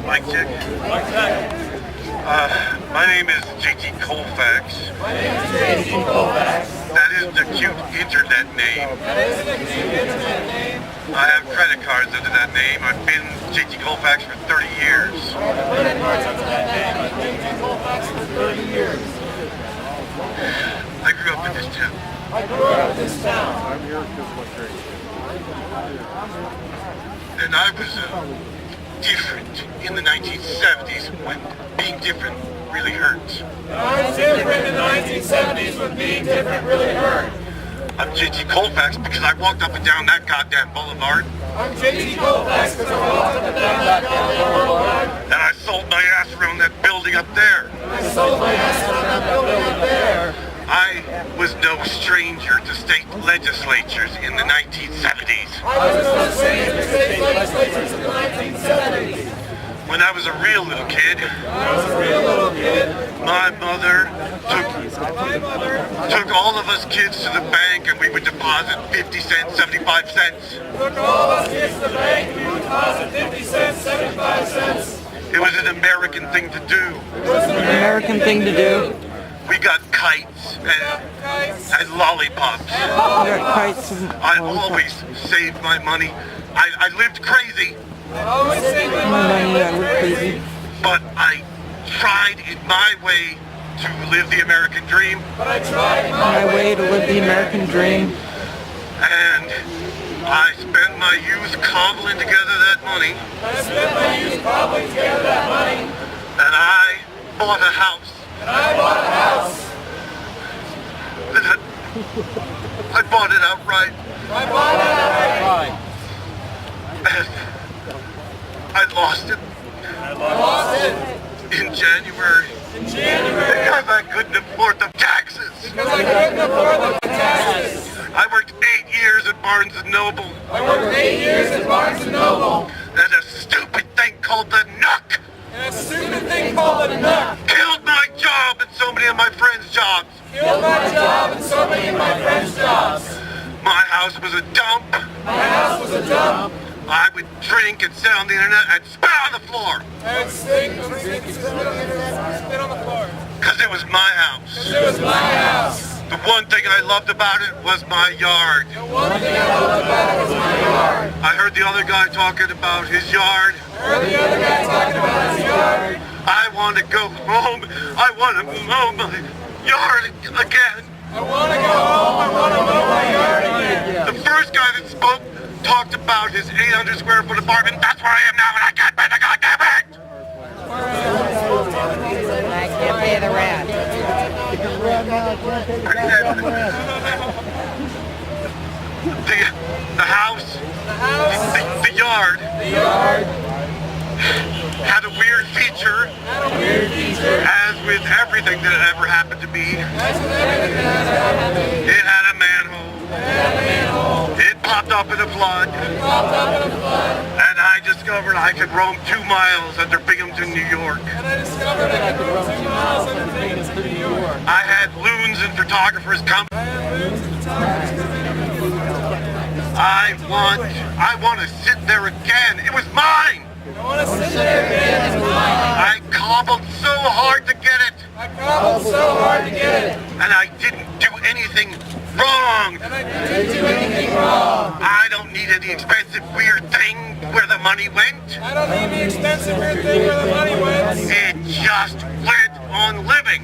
Mic check. My name is JT Colfax. That is the cute internet name. I have credit cards under that name. I've been JT Colfax for 30 years. I grew up in this town. And I was different in the 1970s when being different really hurt. I'm different in the 1970s when being different really hurt. I'm JT Colfax because I walked up and down that goddamn boulevard. I'm JT Colfax because I walked up and down that goddamn boulevard. And I sold my ass around that building up there. I sold my ass around that building up there. I was no stranger to state legislatures in the 1970s. I was no stranger to state legislatures in the 1970s. When I was a real little kid, my mother took all of us kids to the bank and we would deposit 50 cents, 75 cents. Took all of us kids to the bank and we would deposit 50 cents, 75 cents. It was an American thing to do. It was an American thing to do. We got kites and lollipops. I always saved my money. I lived crazy. I always saved my money. I lived crazy. But I tried in my way to live the American dream. But I tried in my way to live the American dream. And I spent my youth cobbling together that money. And I bought a house. I bought it outright. And I lost it. In January. Because I couldn't afford the taxes. I worked 8 years at Barnes & Noble. And a stupid thing called the Nook. Killed my job and so many of my friends' jobs. My house was a dump. I would drink and sit on the internet and spit on the floor. Because it was my house. The one thing I loved about it was my yard. I heard the other guy talking about his yard. I want to go home. I want to mow my yard again. The first guy that spoke talked about his 800 square foot apartment. That's where I am now and I can't pay the goddamn rent. I can't pay the rent. The house, the yard had a weird feature, as with everything that had ever happened to me. It had a manhole. It popped up in a flood. And I discovered I could roam 2 miles under Binghamton, New York. I had loons and photographers come. I want to sit there again. It was mine. I cobbled so hard to get it. And I didn't do anything wrong. I don't need any expensive weird thing where the money went. It just went on living.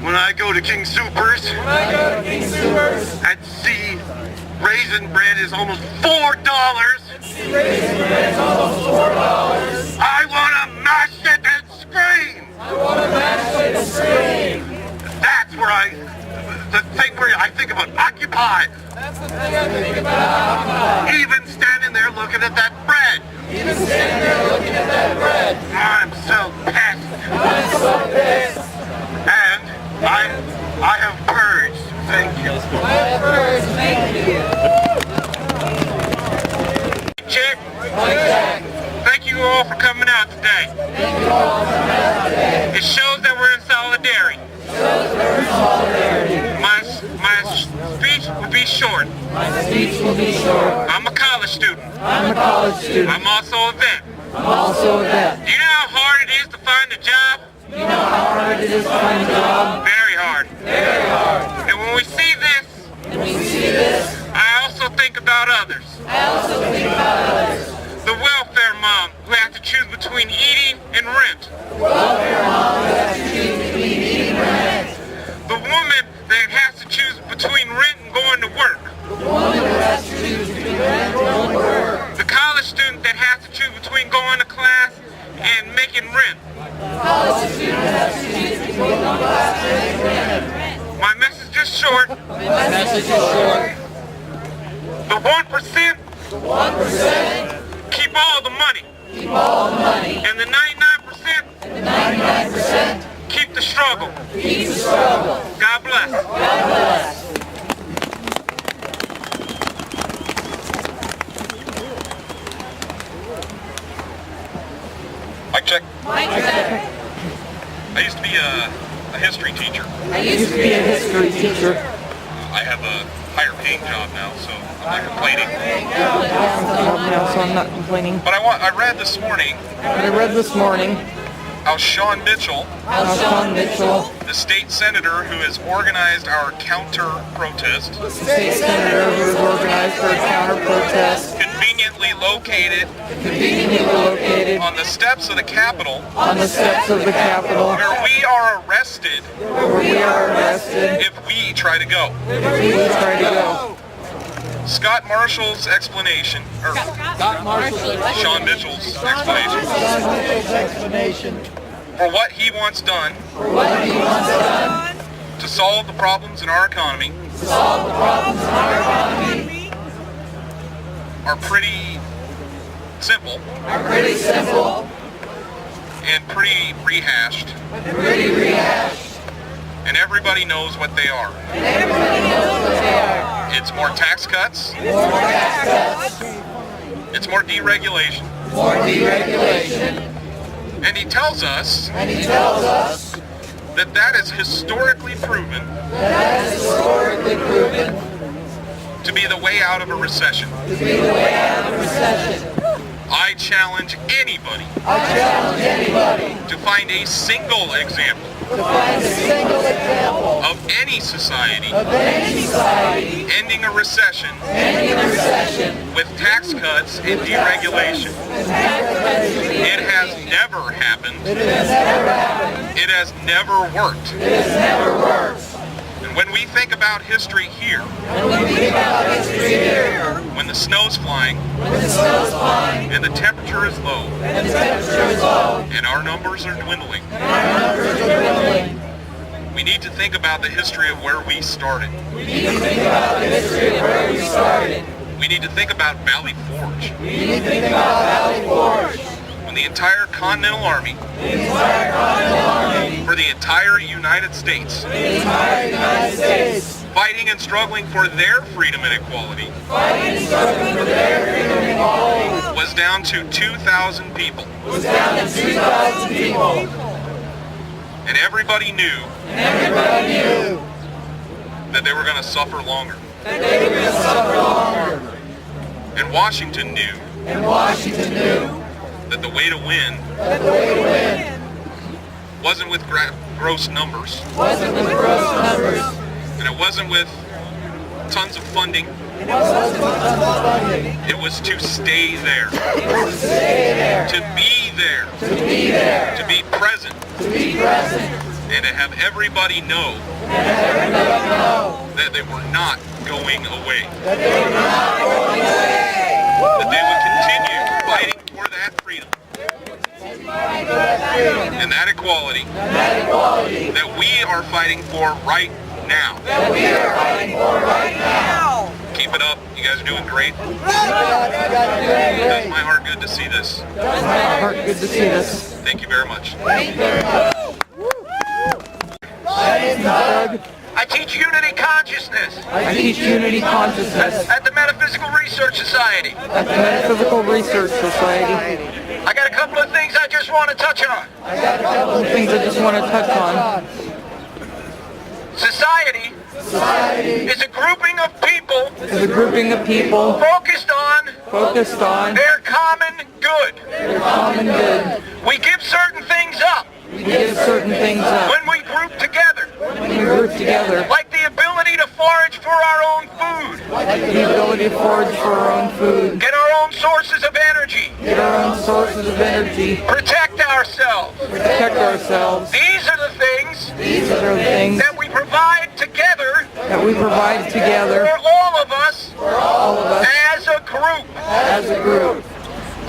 When I go to King Soopers and see raisin bread is almost $4, I want to mash it and scream. That's where the thing where I think about Occupy. Even standing there looking at that bread. I'm so pissed. And I have purged. Thank you. Check. Thank you all for coming out today. It shows that we're in solidarity. My speech will be short. I'm a college student. I'm also a vet. also a vet. Do you know how hard it is to find a job? You know how hard it is to find a job? Very hard. Very hard. And when we see this, I also think about others. The welfare mom who has to choose between eating and rent. The woman that has to choose between rent and going to work. The college student that has to choose between going to class and making rent. My message is short. The 1% keep all the money. And the 99% keep the struggle. God bless. Mic check. I used to be a history teacher. I used to be a history teacher. I have a higher paying job now, so I'm not complaining. So I'm not complaining. But I read this morning how Sean Mitchell, the state senator who has organized our counter-protest, conveniently located on the steps of the Capitol, where we are arrested if we try to go. Scott Marshall's explanation, or Sean Mitchell's explanation for what he wants done to solve the problems in our economy are pretty simple and pretty rehashed. And everybody knows what they are. It's more tax cuts. It's more deregulation. And he tells us that is historically proven to be the way out of a recession. I challenge anybody to find a single example of any society ending a recession with tax cuts and deregulation. It has never happened. It has never worked. And when we think about history here, when the snow's flying, and the temperature is low, and our numbers are dwindling, we need to think about the history of where we started. We need to think about Valley Forge. When the entire Continental Army, for the entire United States, fighting and struggling for their freedom and equality, was down to 2,000 people. And everybody knew that they were going to suffer longer. And Washington knew that the way to win wasn't with gross numbers. And it wasn't with tons of funding. It was to stay there. To be there. To be present. And to have everybody know that they were not going away. That they would continue fighting for that freedom. And that equality that we are fighting for right now. Keep it up. You guys are doing great. It does my heart good to see this. Thank you very much. I teach unity consciousness. At the Metaphysical Research Society. I got a couple of things I just want to touch on. Society is a grouping of people focused on focused on their common good. their common good. We give certain things up We give certain things up when we group together, when we group together, like the ability to forage for our own food, like the ability to forage for our own food, get our own sources of energy, get our own sources of energy, protect ourselves. protect ourselves. These are the things These are the things that we provide together that we provide together, for all of us all of us as a group. as a group.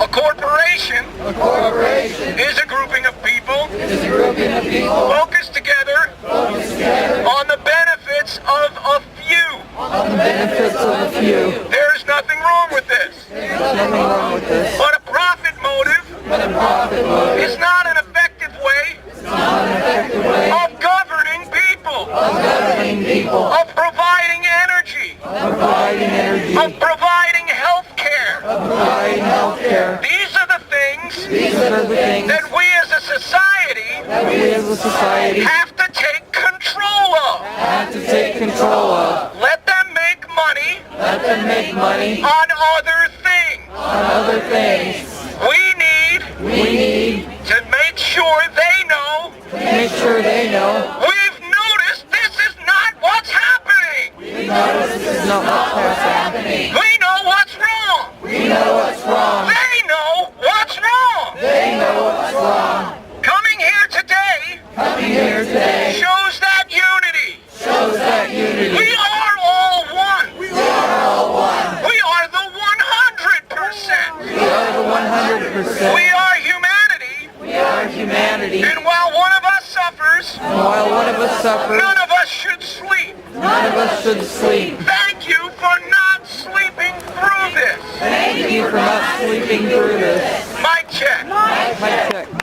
A corporation A corporation is a grouping of people is a grouping of people focused together on the benefits of a few. on the benefits of a few. There's nothing wrong with this. There's nothing wrong with this. But a profit motive But a profit motive is not an effective way is not an effective way of governing people, of governing people, of providing energy, of providing energy, of providing health care. of providing health care. These are the things These are the things that we as a society that we as a society have to take control of. have to take control of. Let them make money Let them make money on other things. on other things. We need We need to make sure they know to make sure they know we've noticed this is not what's happening. this is not what's happening. We know what's wrong. We know what's wrong. They know what's wrong. They know what's wrong. Coming here today Coming here today shows that unity. shows that unity. We are all one. We are all one. We are the 100%. We are the 100%. We are humanity. We are humanity. And while one of us suffers, And while one of us suffers, none of us should sleep. none of us should sleep. Thank you for not sleeping through this. Thank you for not sleeping through this. Mic check. Mic check.